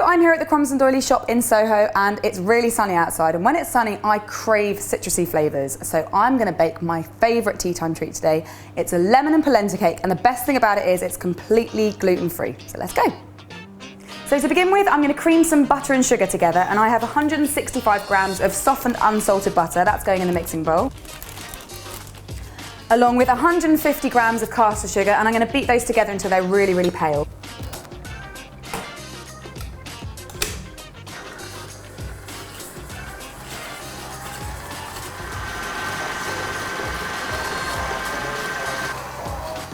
I'm here at the Crumbs Doilies shop in Soho and it's really sunny outside, and when it's sunny I crave citrusy flavours, so I'm going to bake my favourite tea time treat today. It's a lemon polenta cake, and the best thing about it is it's completely gluten-free. So let's go. So to begin with, I'm going to cream some butter and sugar together, and I have 165 grams of softened unsalted butter. That's going in the mixing bowl, along with 150 grams of caster sugar, and I'm going to beat those together until they're really, really pale.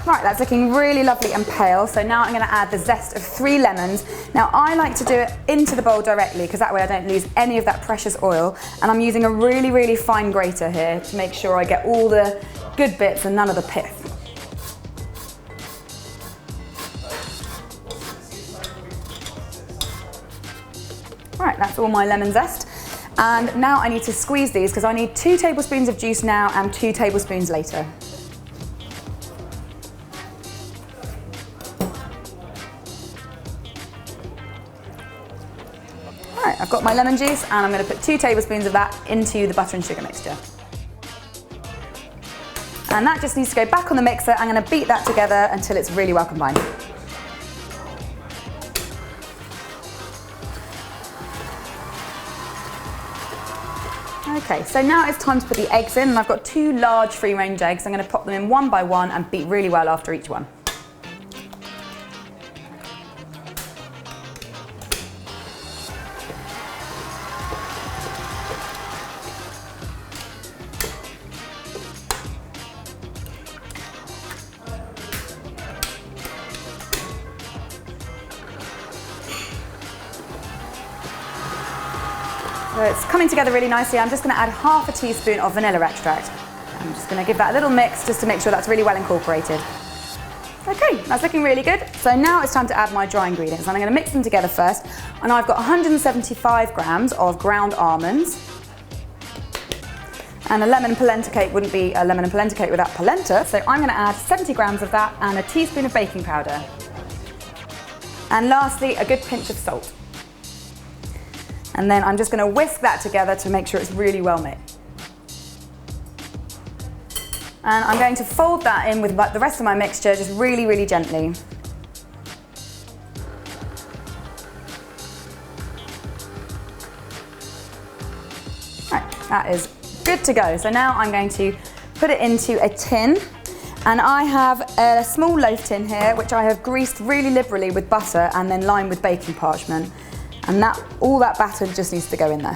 Right, that's looking really lovely and pale, so now I'm going to add the zest of 3 lemons. Now I like to do it into the bowl directly because that way I don't lose any of that precious oil, and I'm using a really, really fine grater here to make sure I get all the good bits and none of the pith. Right, that's all my lemon zest, and now I need to squeeze these because I need 2 tablespoons of juice now and 2 tablespoons later. I've got my lemon juice and I'm going to put 2 tablespoons of that into the butter and sugar mixture. And that just needs to go back on the mixer. I'm going to beat that together until it's really well combined. Okay, so now it's time to put the eggs in, and I've got 2 large free-range eggs. I'm going to pop them in one by one and beat really well after each one. So it's coming together really nicely. I'm just going to add half a teaspoon of vanilla extract. I'm just going to give that a little mix just to make sure that's really well incorporated. Okay, that's looking really good. So now it's time to add my dry ingredients, and I'm going to mix them together first. And I've got 175 grams of ground almonds. And a lemon polenta cake wouldn't be a lemon polenta cake without polenta, so I'm going to add 70 grams of that and a teaspoon of baking powder. And lastly, a good pinch of salt. And then I'm just going to whisk that together to make sure it's really well mixed. And I'm going to fold that in with the rest of my mixture, just really, really gently. Right, that is good to go. So now I'm going to put it into a tin. And I have a small loaf tin here, which I have greased really liberally with butter and then lined with baking parchment. And all that batter just needs to go in there.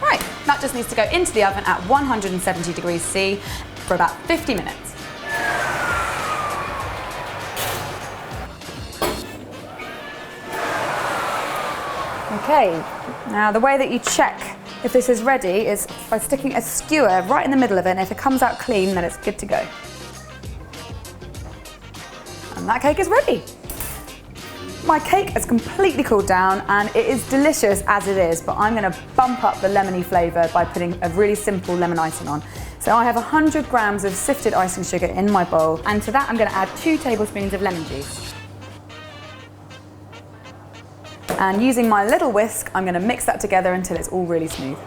Right, that just needs to go into the oven at 170 degrees C for about 50 minutes. Okay, now the way that you check if this is ready is by sticking a skewer right in the middle of it, and if it comes out clean then it's good to go. And that cake is ready. My cake has completely cooled down and it is delicious as it is, but I'm going to bump up the lemony flavour by putting a really simple lemon icing on. So I have 100 grams of sifted icing sugar in my bowl, and to that I'm going to add 2 tablespoons of lemon juice. And using my little whisk, I'm going to mix that together until it's all really smooth.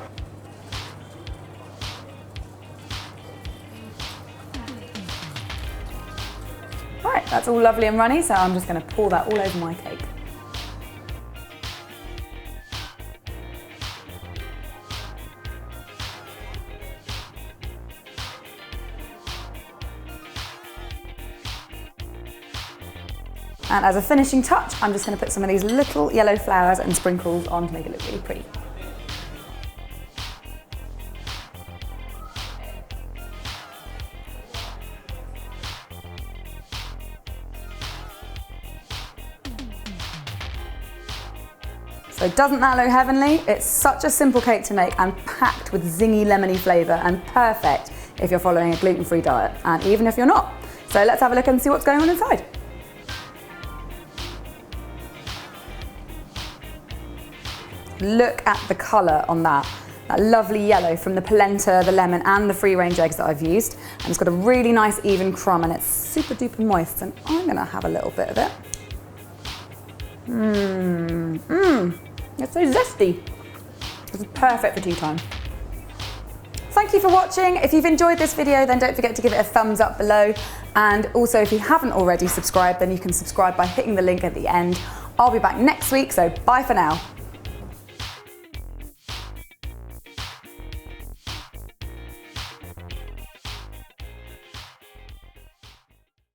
Right, that's all lovely and runny, so I'm just going to pour that all over my cake. And as a finishing touch, I'm just going to put some of these little yellow flowers and sprinkles on to make it look really pretty. So doesn't that look heavenly? It's such a simple cake to make and packed with zingy lemony flavour, and perfect if you're following a gluten-free diet, and even if you're not. So let's have a look and see what's going on inside. look at the colour on that. That lovely yellow from the polenta, the lemon and the free range eggs that I've used. And it's got a really nice even crumb and it's super duper moist, and I'm gonna have a little bit of it. It's so zesty. It's perfect for tea time. Thank you for watching. If you've enjoyed this video, then don't forget to give it a thumbs up below. And also, if you haven't already subscribed, then you can subscribe by hitting the link at the end. I'll be back next week, so bye for now.